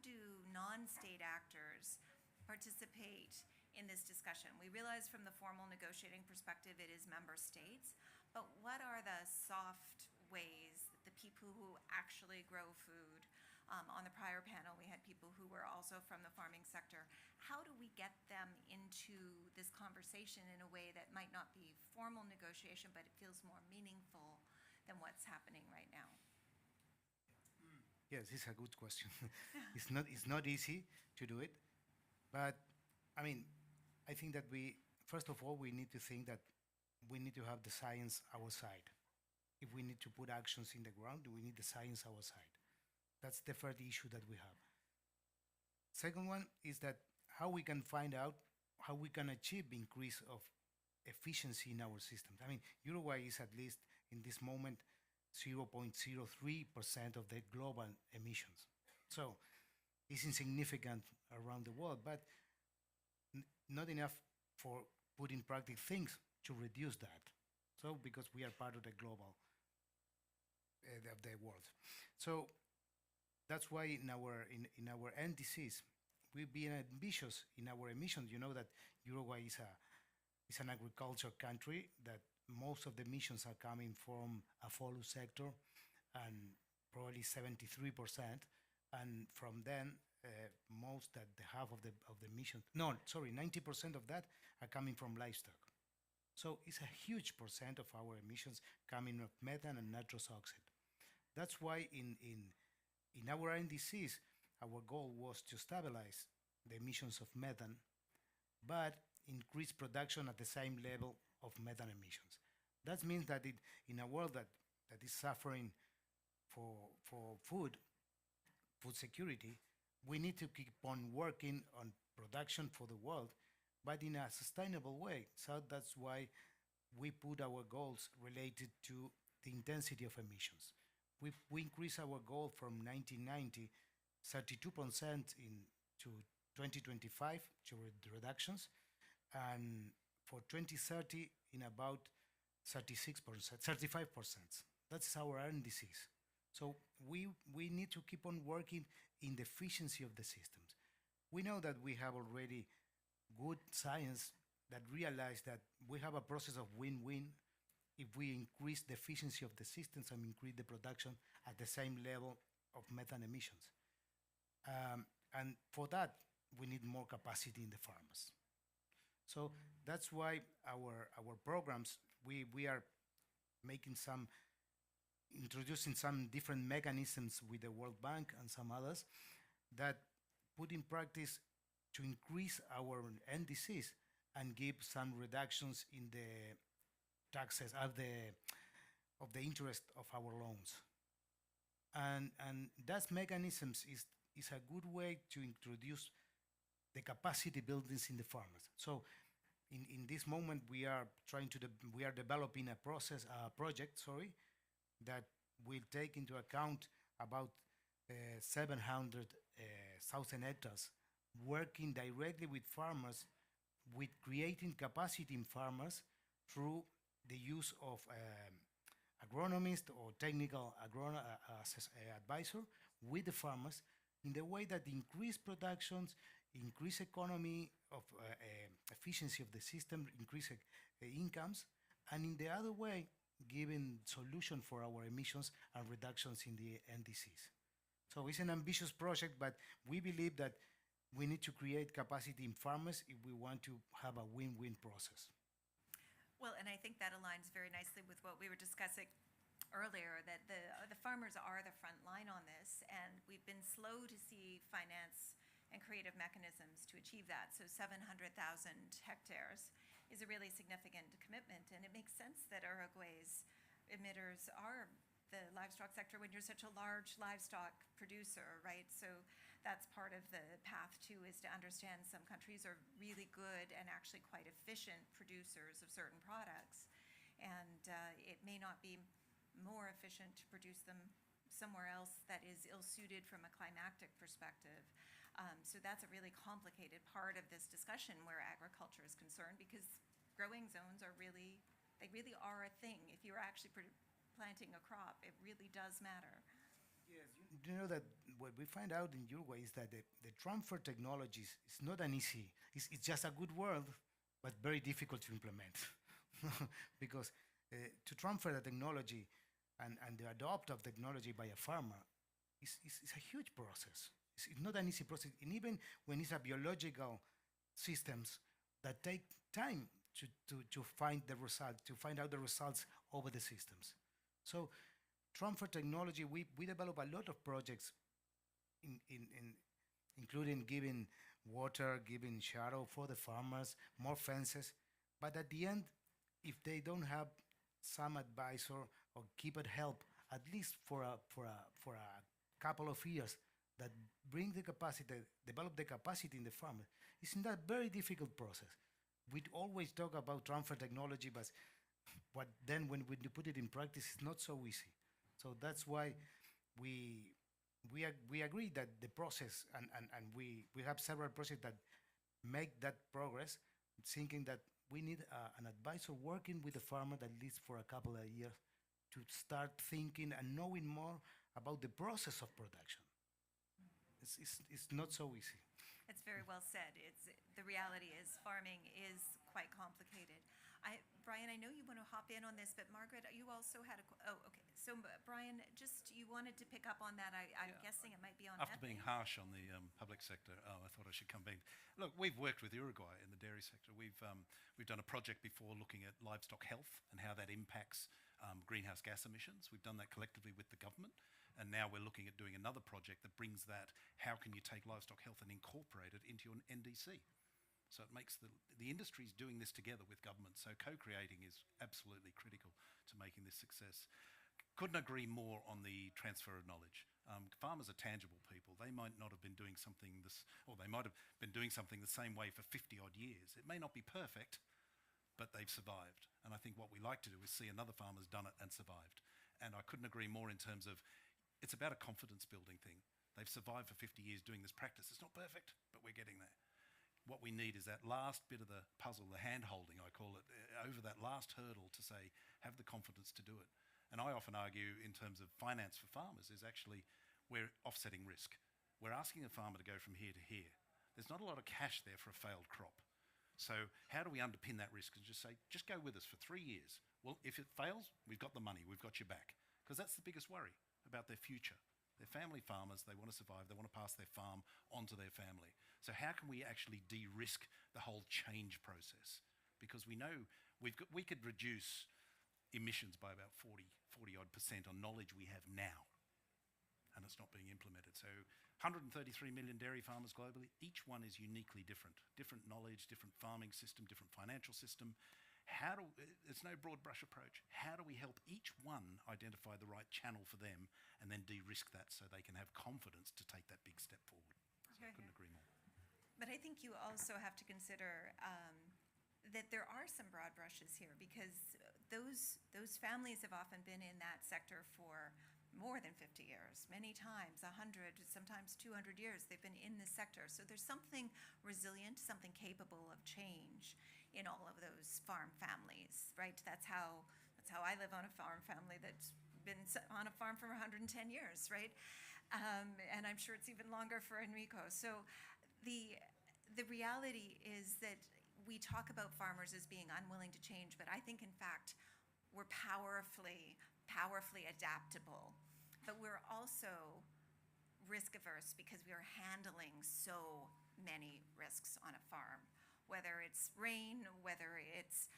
do non-state actors participate in this discussion? We realize from the formal negotiating perspective it is member states, but what are the soft ways that the people who actually grow food? On the prior panel, we had people who were also from the farming sector. How do we get them into this conversation in a way that might not be formal negotiation, but it feels more meaningful than what's happening right now? Yes, it's a good question. It's not easy to do it, but I mean, I think that first of all, we need to think that we need to have the science our side. If we need to put actions in the ground, we need the science our side. That's the first issue that we have. Second one is that how we can find out how we can achieve increase of efficiency in our systems. I mean, Uruguay is at least in this moment 0.03% of the global emissions. So it's insignificant around the world, but not enough for putting practical things to reduce that. So because we are part of the global of the world. So that's why in our NDCs, we've been ambitious in our emissions. You know that Uruguay is an agriculture country, that most of the emissions are coming from a follow sector, and probably 73%. And from then, most that the half of the emissions, 90% of that are coming from livestock. So it's a huge percent of our emissions coming of methane and nitrous oxide. That's why in our NDCs, our goal was to stabilize the emissions of methane, but increase production at the same level of methane emissions. That means that in a world that is suffering for food security, we need to keep on working on production for the world, but in a sustainable way. So that's why we put our goals related to the intensity of emissions. We increase our goal from 1990, 32% to 2025 to reductions, and for 2030 in about 36%, 35%. That's our NDCs. So we need to keep on working in the efficiency of the systems. We know that we have already good science that realize that we have a process of win-win if we increase the efficiency of the systems and increase the production at the same level of methane emissions. And for that, we need more capacity in the farmers. So that's why our programs, we are introducing some different mechanisms with the World Bank and some others that put in practice to increase our NDCs and give some reductions in the taxes of the interest of our loans. And that mechanisms is a good way to introduce the capacity buildings in the farmers. So in this moment, we are developing a project, that will take into account about 700,000 hectares, working directly with farmers, with creating capacity in farmers through the use of agronomist or technical advisor with the farmers in the way that increase productions, increase economy of efficiency of the system, increase incomes, and in the other way, giving solution for our emissions and reductions in the NDCs. So it's an ambitious project, but we believe that we need to create capacity in farmers if we want to have a win-win process. Well, and I think that aligns very nicely with what we were discussing earlier, that the farmers are the front line on this, and we've been slow to see finance and creative mechanisms to achieve that. So 700,000 hectares is a really significant commitment, and it makes sense that Uruguay's emitters are the livestock sector when you're such a large livestock producer, right? So that's part of the path too, is to understand some countries are really good and actually quite efficient producers of certain products, and it may not be more efficient to produce them somewhere else that is ill-suited from a climatic perspective. So that's a really complicated part of this discussion where agriculture is concerned, because growing zones they really are a thing. If you're actually planting a crop, it really does matter. Yes, you know that what we find out in Uruguay is that the transfer technologies is not an easy, it's just a good word, but very difficult to implement. Because to transfer the technology and the adopt of technology by a farmer is a huge process. It's not an easy process, and even when it's a biological systems that take time to find the result, to find out the results over the systems. So transfer technology, we develop a lot of projects including giving water, giving shadow for the farmers, more fences. But at the end, if they don't have some advisor or keep it help, at least for a couple of years, that bring the capacity, develop the capacity in the farmer, it's not a very difficult process. We always talk about transfer technology, but then when you put it in practice, it's not so easy. So that's why we agree that the process, and we have several projects that make that progress, thinking that we need an advisor working with the farmer at least for a couple of years to start thinking and knowing more about the process of production. It's not so easy. It's very well said. The reality is farming is quite complicated. Brian, I know you want to hop in on this, but Margaret, you also had okay. So Brian, you wanted to pick up on that. I'm guessing it might be on After being harsh on the public sector, I thought I should come back. Look, we've worked with Uruguay in the dairy sector. We've done a project before looking at livestock health and how that impacts greenhouse gas emissions. We've done that collectively with the government. And now we're looking at doing another project that brings that, how can you take livestock health and incorporate it into your NDC? So it makes the industries doing this together with government. So co-creating is absolutely critical to making this success. Couldn't agree more on the transfer of knowledge. Farmers are tangible people. They might not have been doing something or they might have been doing something the same way for 50 odd years. It may not be perfect, but they've survived. And I think what we like to do is see another farmer's done it and survived. And I couldn't agree more in terms of it's about a confidence building thing. They've survived for 50 years doing this practice. It's not perfect, but we're getting there. What we need is that last bit of the puzzle, the hand-holding, I call it, over that last hurdle to say, have the confidence to do it. And I often argue in terms of finance for farmers is actually we're offsetting risk. We're asking a farmer to go from here to here. There's not a lot of cash there for a failed crop. So how do we underpin that risk and just say, just go with us for 3 years? Well, if it fails, we've got the money, we've got your back. Because that's the biggest worry about their future. They're family farmers, they want to survive, they want to pass their farm on to their family. So how can we actually de-risk the whole change process? Because we know we could reduce emissions by about 40 odd% on knowledge we have now, and it's not being implemented. So 133 million dairy farmers globally, each one is uniquely different. Different knowledge, different farming system, different financial system. It's no broad brush approach. How do we help each one identify the right channel for them and then de-risk that so they can have confidence to take that big step forward? So I couldn't agree more. But I think you also have to consider that there are some broad brushes here, because those families have often been in that sector for more than 50 years, many times 100, sometimes 200 years they've been in this sector. So there's something resilient, something capable of change in all of those farm families, right? That's how I live on a farm family that's been on a farm for 110 years, right? And I'm sure it's even longer for Enrico. So the reality is that we talk about farmers as being unwilling to change, but I think in fact we're powerfully adaptable, but we're also risk averse because we are handling so many risks on a farm, whether it's rain, whether it's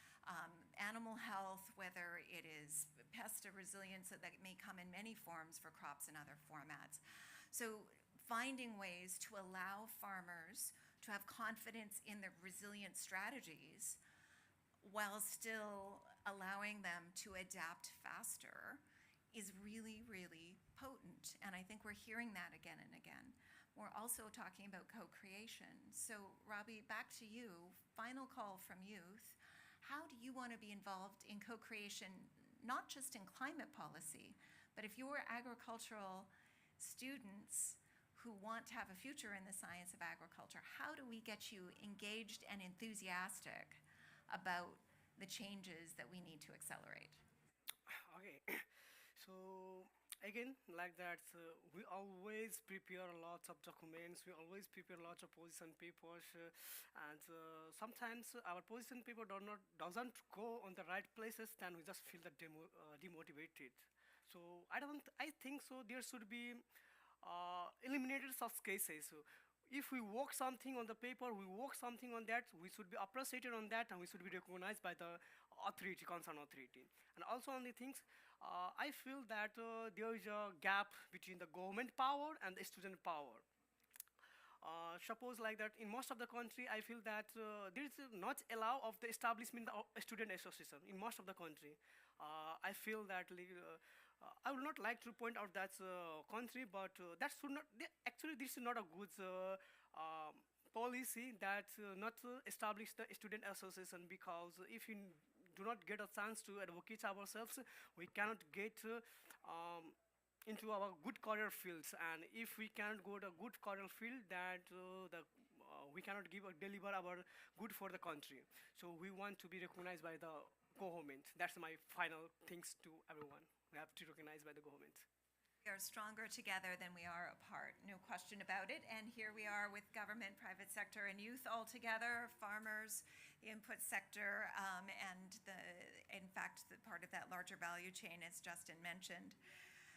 animal health, whether it is pest resilience that may come in many forms for crops and other formats. So finding ways to allow farmers to have confidence in their resilient strategies while still allowing them to adapt faster is really, really potent. And I think we're hearing that again and again. We're also talking about co-creation. So Robbie, back to you, final call from youth. How do you want to be involved in co-creation, not just in climate policy, but if you're agricultural students who want to have a future in the science of agriculture, how do we get you engaged and enthusiastic about the changes that we need to accelerate? Okay, so again, like that, we always prepare lots of documents, we always prepare lots of position papers, and sometimes our position paper doesn't go on the right places, then we just feel that demotivated. So I think so there should be eliminated such cases. So if we work something on the paper, we work something on that, we should be appreciated on that, and we should be recognized by the authority, concerned authority. And also on the things, I feel that there is a gap between the government power and the student power. Suppose like that in most of the country, I feel that there is not allow of the establishment of a student association in most of the country. I feel that I would not like to point out that country, but that should not, actually this is not a good policy that not establish the student association, because if you do not get a chance to advocate ourselves, we cannot get into our good career fields. And if we cannot go to a good career field, that we cannot deliver our good for the country. So we want to be recognized by the government. That's my final things to everyone. We have to recognize by the government. We are stronger together than we are apart, no question about it. And here we are with government, private sector, and youth all together, farmers, the input sector, and in fact, the part of that larger value chain, as Justin mentioned.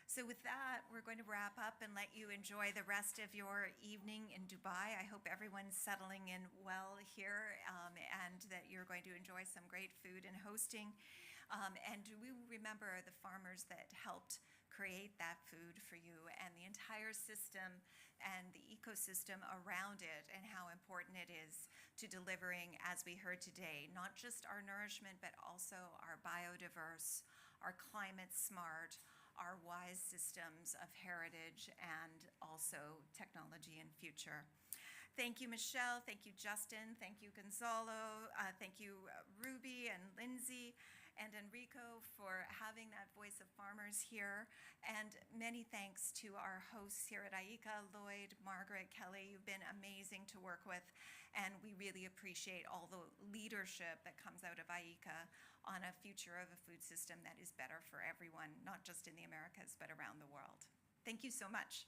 So with that, we're going to wrap up and let you enjoy the rest of your evening in Dubai. I hope everyone's settling in well here, and that you're going to enjoy some great food and hosting. And we remember the farmers that helped create that food for you, and the entire system and the ecosystem around it, and how important it is to delivering, as we heard today, not just our nourishment, but also our biodiverse, our climate smart, our wise systems of heritage and also technology and future. Thank you, Michelle. Thank you, Justin. Thank you, Gonzalo. Thank you, Ruby and Lindsay and Enrico for having that voice of farmers here. And many thanks to our hosts here at IECA, Lloyd, Margaret, Kelly. You've been amazing to work with, and we really appreciate all the leadership that comes out of IECA on a future of a food system that is better for everyone, not just in the Americas, but around the world. Thank you so much.